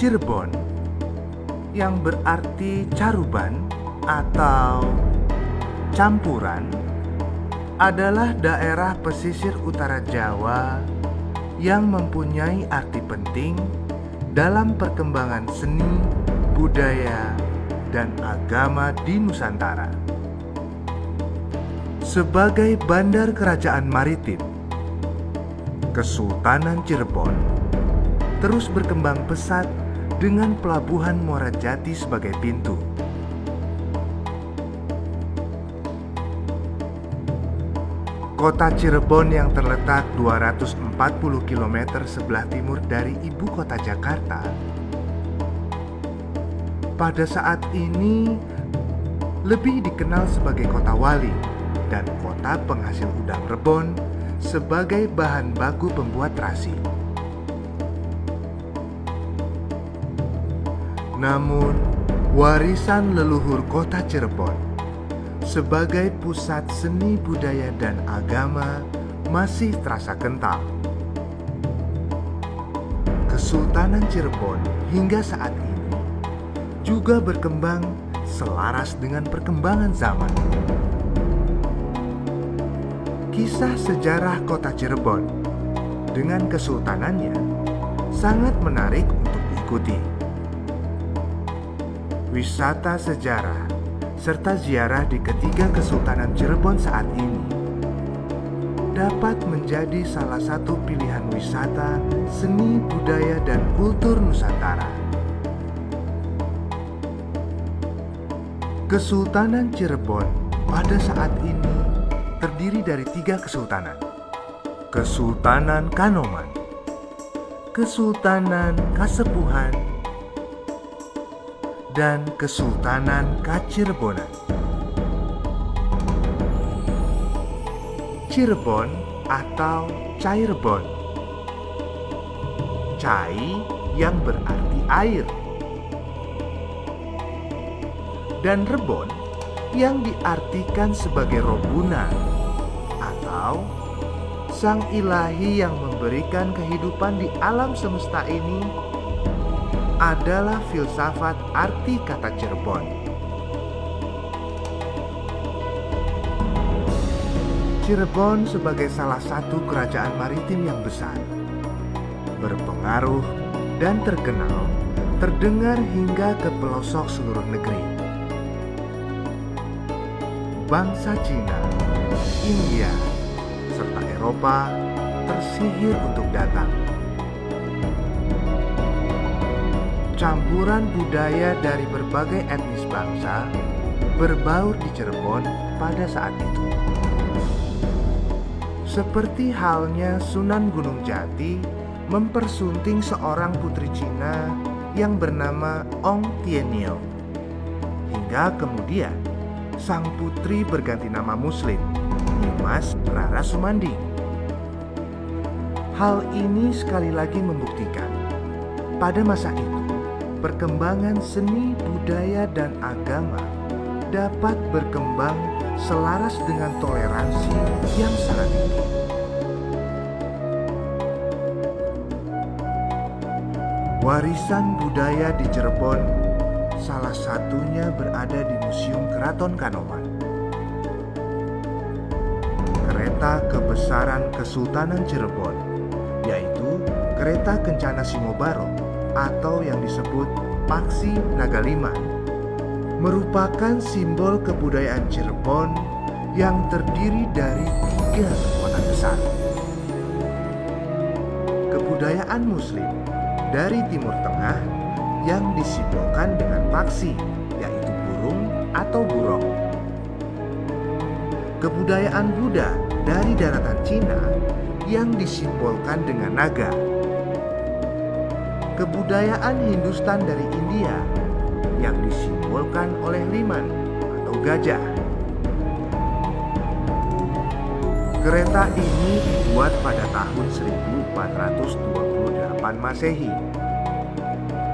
Cirebon, yang berarti caruban atau campuran, adalah daerah pesisir utara Jawa yang mempunyai arti penting dalam perkembangan seni, budaya, dan agama di Nusantara. Sebagai bandar kerajaan maritim, Kesultanan Cirebon terus berkembang pesat dengan pelabuhan Muara Jati sebagai pintu. Kota Cirebon yang terletak 240 km sebelah timur dari ibu kota Jakarta, pada saat ini lebih dikenal sebagai kota wali dan kota penghasil udang rebon sebagai bahan baku pembuat terasi. Namun, warisan leluhur kota Cirebon sebagai pusat seni budaya dan agama masih terasa kental. Kesultanan Cirebon hingga saat ini juga berkembang selaras dengan perkembangan zaman. Kisah sejarah kota Cirebon dengan kesultanannya sangat menarik untuk diikuti. Wisata sejarah serta ziarah di ketiga Kesultanan Cirebon saat ini dapat menjadi salah satu pilihan wisata seni budaya dan kultur Nusantara. Kesultanan Cirebon pada saat ini terdiri dari 3 kesultanan: Kesultanan Kanoman, Kesultanan Kasepuhan, dan Kesultanan Kacirebonan. Cirebon atau Cairebon, Cai yang berarti air, dan Rebon yang diartikan sebagai Robuna atau sang ilahi yang memberikan kehidupan di alam semesta ini, adalah filsafat arti kata Cirebon. Cirebon sebagai salah satu kerajaan maritim yang besar, berpengaruh dan terkenal, terdengar hingga ke pelosok seluruh negeri. Bangsa Cina, India, serta Eropa tersihir untuk datang. Campuran budaya dari berbagai etnis bangsa berbaur di Cirebon pada saat itu. Seperti halnya Sunan Gunung Jati mempersunting seorang putri Cina yang bernama Ong Tienio, hingga kemudian sang putri berganti nama Muslim, Dimas Rara Sumandi. Hal ini sekali lagi membuktikan pada masa itu perkembangan seni, budaya, dan agama dapat berkembang selaras dengan toleransi yang sangat tinggi. Warisan budaya di Cirebon salah satunya berada di Museum Keraton Kanoman. Kereta kebesaran Kesultanan Cirebon, yaitu Kereta Kencana Singobaro atau yang disebut Paksi Nagaliman, merupakan simbol kebudayaan Cirebon yang terdiri dari 3 kekuatan besar. Kebudayaan Muslim dari Timur Tengah yang disimbolkan dengan paksi, yaitu burung atau burung. Kebudayaan Buddha dari daratan Cina yang disimbolkan dengan naga. Kebudayaan Hindustan dari India yang disimbolkan oleh liman atau gajah. Kereta ini dibuat pada tahun 1428 Masehi.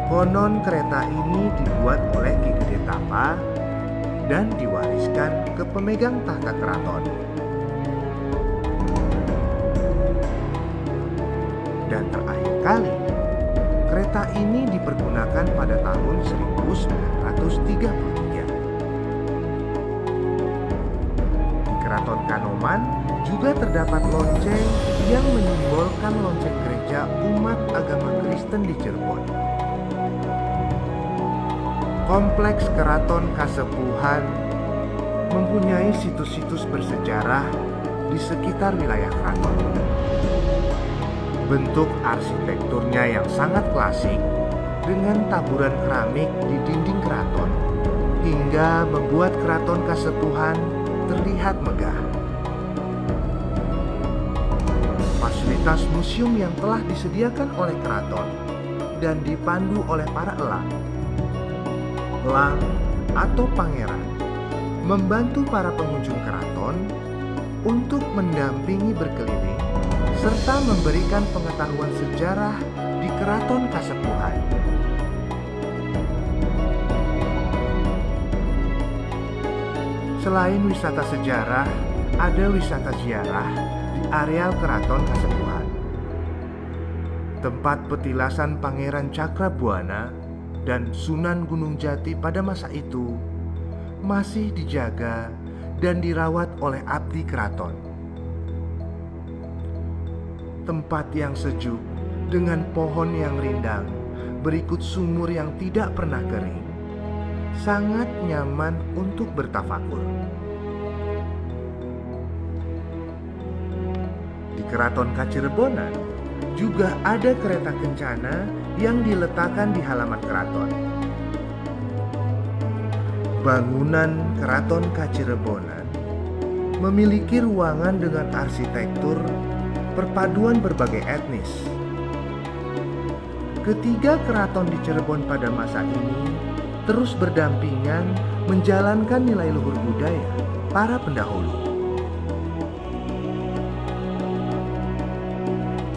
Konon kereta ini dibuat oleh Ki Gede Tapa dan diwariskan ke pemegang tahta keraton. Dan terakhir kali, kereta ini dipergunakan pada tahun 1933. Di Keraton Kanoman juga terdapat lonceng yang menyimbolkan lonceng gereja umat agama Kristen di Cirebon. Kompleks Keraton Kasepuhan mempunyai situs-situs bersejarah di sekitar wilayah keraton. Bentuk arsitekturnya yang sangat klasik dengan taburan keramik di dinding keraton hingga membuat Keraton Kasepuhan terlihat megah. Fasilitas museum yang telah disediakan oleh keraton dan dipandu oleh para elang atau pangeran membantu para pengunjung keraton untuk mendampingi berkeliling serta memberikan pengetahuan sejarah di Keraton Kasepuhan. Selain wisata sejarah, ada wisata ziarah di areal Keraton Kasepuhan. Tempat petilasan Pangeran Cakrabuana dan Sunan Gunung Jati pada masa itu masih dijaga dan dirawat oleh abdi keraton. Tempat yang sejuk dengan pohon yang rindang berikut sumur yang tidak pernah kering, sangat nyaman untuk bertafakur. Di Keraton Kacirebonan juga ada kereta kencana yang diletakkan di halaman keraton. Bangunan Keraton Kacirebonan memiliki ruangan dengan arsitektur perpaduan berbagai etnis. Ketiga keraton di Cirebon pada masa ini terus berdampingan menjalankan nilai luhur budaya para pendahulu.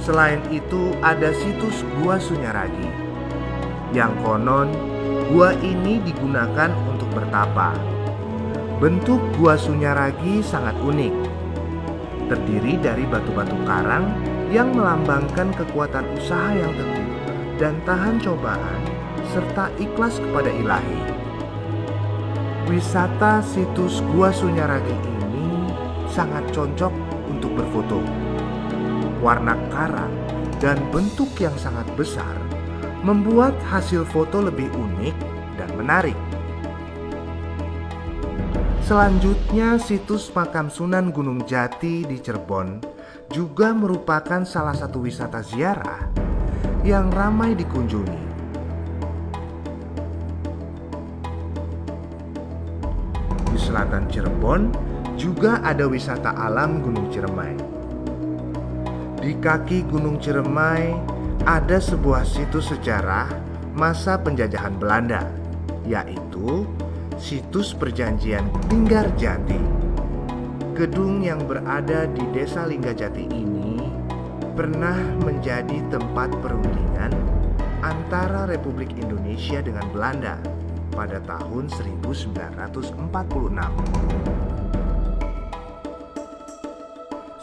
Selain itu ada situs Gua Sunyaragi, yang konon gua ini digunakan untuk bertapa. Bentuk Gua Sunyaragi sangat unik, terdiri dari batu-batu karang yang melambangkan kekuatan usaha yang teguh dan tahan cobaan serta ikhlas kepada Ilahi. Wisata situs Gua Sunyaragi ini sangat cocok untuk berfoto. Warna karang dan bentuk yang sangat besar membuat hasil foto lebih unik dan menarik. Selanjutnya, situs Makam Sunan Gunung Jati di Cirebon juga merupakan salah satu wisata ziarah yang ramai dikunjungi. Di selatan Cirebon juga ada wisata alam Gunung Ciremai. Di kaki Gunung Ciremai ada sebuah situs sejarah masa penjajahan Belanda, yaitu situs perjanjian Linggarjati. Gedung yang berada di Desa Linggarjati ini pernah menjadi tempat perundingan antara Republik Indonesia dengan Belanda pada tahun 1946.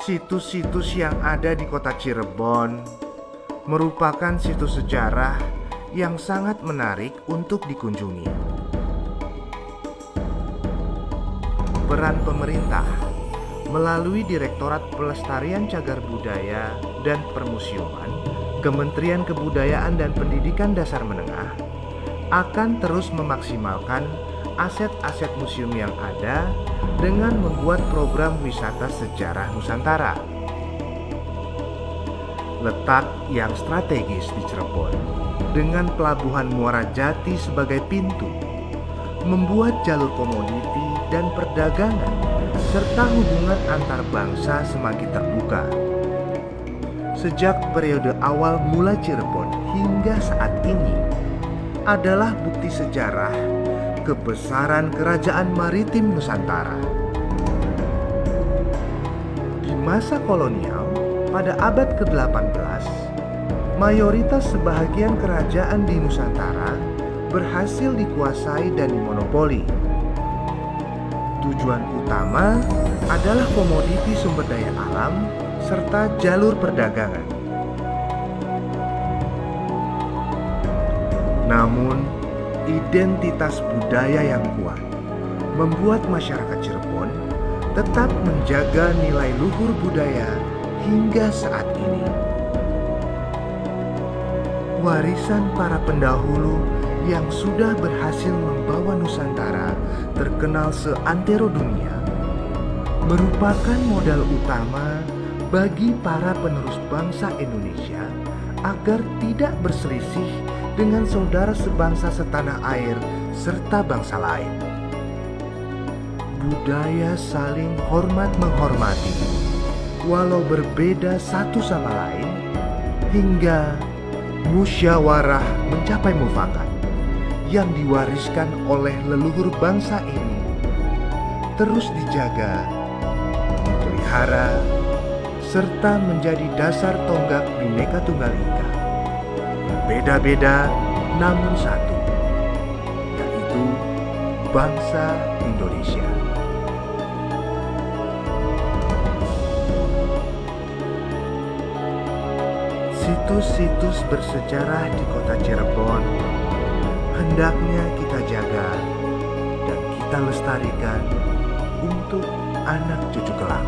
Situs-situs yang ada di kota Cirebon merupakan situs sejarah yang sangat menarik untuk dikunjungi. Peran pemerintah melalui Direktorat Pelestarian Cagar Budaya dan Permusiuman, Kementerian Kebudayaan dan Pendidikan Dasar Menengah akan terus memaksimalkan aset-aset museum yang ada dengan membuat program wisata sejarah Nusantara. Letak yang strategis di Cirebon dengan pelabuhan Muara Jati sebagai pintu membuat jalur komoditi dan perdagangan serta hubungan antar bangsa semakin terbuka. Sejak periode awal mula Cirebon hingga saat ini adalah bukti sejarah kebesaran kerajaan maritim Nusantara. Di masa kolonial, pada abad ke-18, mayoritas sebahagian kerajaan di Nusantara berhasil dikuasai dan dimonopoli. Tujuan utama adalah komoditi sumber daya alam serta jalur perdagangan. Namun, identitas budaya yang kuat membuat masyarakat Cirebon tetap menjaga nilai luhur budaya hingga saat ini. Warisan para pendahulu yang sudah berhasil membawa Nusantara terkenal seantero dunia merupakan modal utama bagi para penerus bangsa Indonesia agar tidak berselisih dengan saudara sebangsa setanah air serta bangsa lain. Budaya saling hormat menghormati, walau berbeda satu sama lain, hingga musyawarah mencapai mufakat yang diwariskan oleh leluhur bangsa ini terus dijaga, dipelihara, serta menjadi dasar tonggak Bhinneka Tunggal Ika. Berbeda-beda namun satu, yaitu bangsa Indonesia. Situs-situs bersejarah di kota Cirebon hendaknya kita jaga dan kita lestarikan untuk anak cucu kelak.